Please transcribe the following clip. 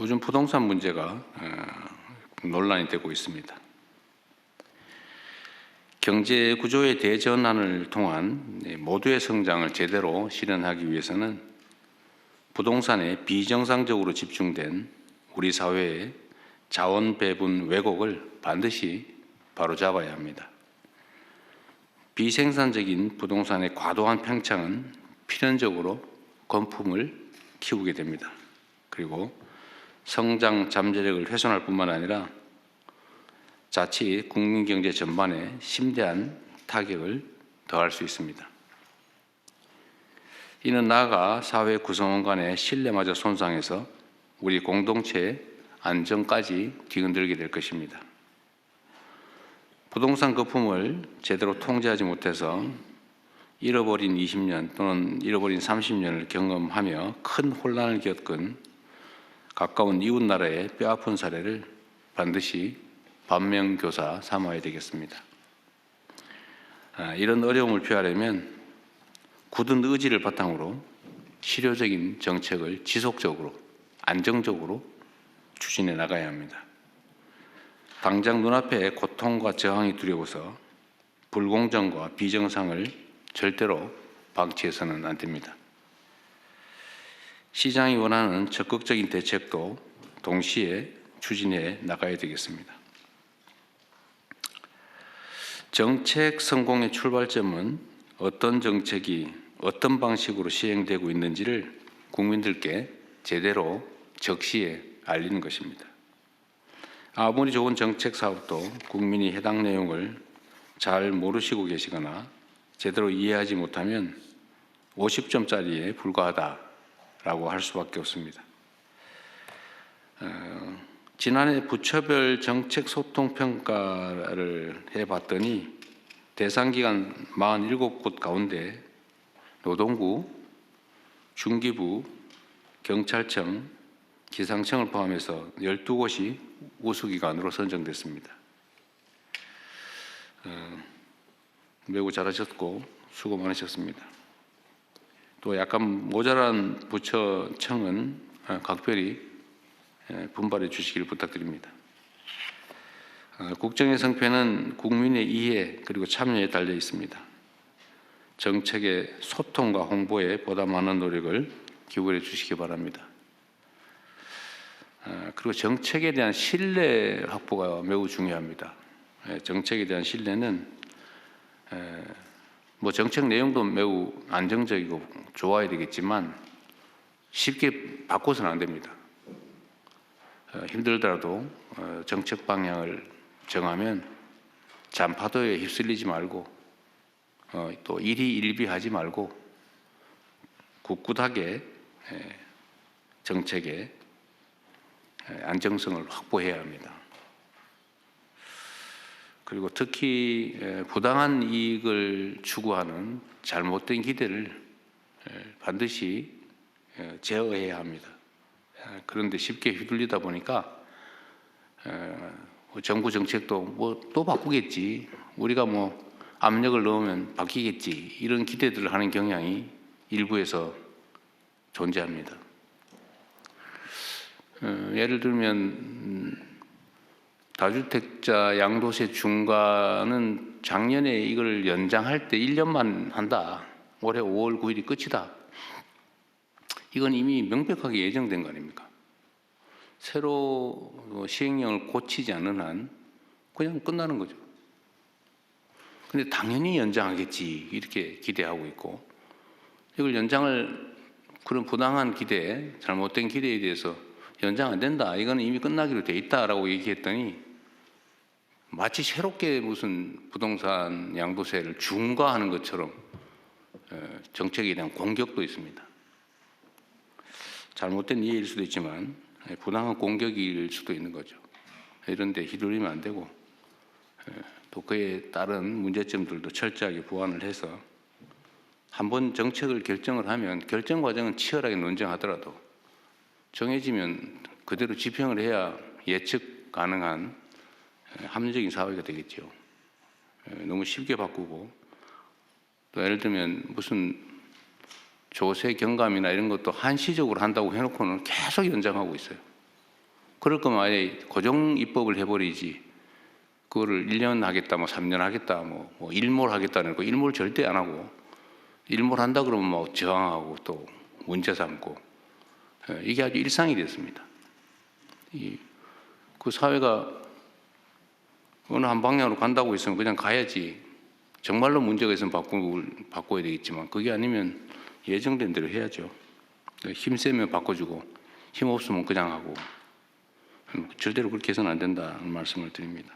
요즘 부동산 문제가 논란이 되고 있습니다. 경제 구조의 대전환을 통한 모두의 성장을 제대로 실현하기 위해서는 부동산에 비정상적으로 집중된 우리 사회의 자원 배분 왜곡을 반드시 바로잡아야 합니다. 비생산적인 부동산의 과도한 팽창은 필연적으로 건품을 키우게 됩니다. 그리고 성장 잠재력을 훼손할 뿐만 아니라 자칫 국민 경제 전반에 심대한 타격을 더할 수 있습니다. 이는 나아가 사회 구성원 간의 신뢰마저 손상해서 우리 공동체의 안정까지 뒤흔들게 될 것입니다. 부동산 거품을 제대로 통제하지 못해서 잃어버린 20년 또는 잃어버린 30년을 경험하며 큰 혼란을 겪은 가까운 이웃 나라의 뼈아픈 사례를 반드시 반면교사 삼아야 되겠습니다. 이런 어려움을 피하려면 굳은 의지를 바탕으로 실효적인 정책을 지속적으로 안정적으로 추진해 나가야 합니다. 당장 눈앞에 고통과 저항이 두려워서 불공정과 비정상을 절대로 방치해서는 안 됩니다. 시장이 원하는 적극적인 대책도 동시에 추진해 나가야 되겠습니다. 정책 성공의 출발점은 어떤 정책이 어떤 방식으로 시행되고 있는지를 국민들께 제대로 적시에 알리는 것입니다. 아무리 좋은 정책 사업도 국민이 해당 내용을 잘 모르시고 계시거나 제대로 이해하지 못하면 50점짜리에 불과하다라고 할 수밖에 없습니다. 지난해 부처별 정책 소통 평가를 해봤더니 대상 기관 47곳 가운데 노동부, 중기부, 경찰청, 기상청을 포함해서 12곳이 우수기관으로 선정됐습니다. 매우 잘하셨고 수고 많으셨습니다. 또 약간 모자란 부처청은 각별히 분발해 주시길 부탁드립니다. 국정의 성패는 국민의 이해 그리고 참여에 달려 있습니다. 정책의 소통과 홍보에 보다 많은 노력을 기울여 주시기 바랍니다. 그리고 정책에 대한 신뢰 확보가 매우 중요합니다. 정책에 대한 신뢰는 정책 내용도 매우 안정적이고 좋아야 되겠지만 쉽게 바꿔서는 안 됩니다. 힘들더라도 정책 방향을 정하면 잔파도에 휩쓸리지 말고 또 일희일비하지 말고 굳굳하게 정책의 안정성을 확보해야 합니다. 그리고 특히 부당한 이익을 추구하는 잘못된 기대를 반드시 제어해야 합니다. 그런데 쉽게 휘둘리다 보니까 정부 정책도 또 바꾸겠지, 우리가 압력을 넣으면 바뀌겠지, 이런 기대들을 하는 경향이 일부에서 존재합니다. 예를 들면 다주택자 양도세 중과는 작년에 이걸 연장할 때 1년만 한다. 올해 5월 9일이 끝이다. 이건 이미 명백하게 예정된 거 아닙니까? 새로 시행령을 고치지 않는 한 그냥 끝나는 거죠. 근데 당연히 연장하겠지 이렇게 기대하고 있고, 이걸 연장을 그런 부당한 기대, 잘못된 기대에 대해서 연장 안 된다, 이거는 이미 끝나기로 돼 있다라고 얘기했더니 마치 새롭게 무슨 부동산 양도세를 중과하는 것처럼 정책에 대한 공격도 있습니다. 잘못된 이해일 수도 있지만 부당한 공격일 수도 있는 거죠. 이런 데 휘둘리면 안 되고 또 그에 따른 문제점들도 철저하게 보완을 해서 한번 정책을 결정을 하면 결정 과정은 치열하게 논쟁하더라도 정해지면 그대로 집행을 해야 예측 가능한 합리적인 사회가 되겠죠. 너무 쉽게 바꾸고, 또 예를 들면 무슨 조세 경감이나 이런 것도 한시적으로 한다고 해놓고는 계속 연장하고 있어요. 그럴 거면 아예 고정 입법을 해버리지. 그거를 1년 하겠다, 뭐 3년 하겠다, 뭐 일몰 하겠다는 거 일몰 절대 안 하고 일몰 한다 그러면 뭐 저항하고 또 문제 삼고 이게 아주 일상이 됐습니다. 그 사회가 어느 한 방향으로 간다고 했으면 그냥 가야지. 정말로 문제가 있으면 바꿔야 되겠지만 그게 아니면 예정된 대로 해야죠. 힘 세면 바꿔주고 힘 없으면 그냥 하고 절대로 그렇게 해서는 안 된다는 말씀을 드립니다.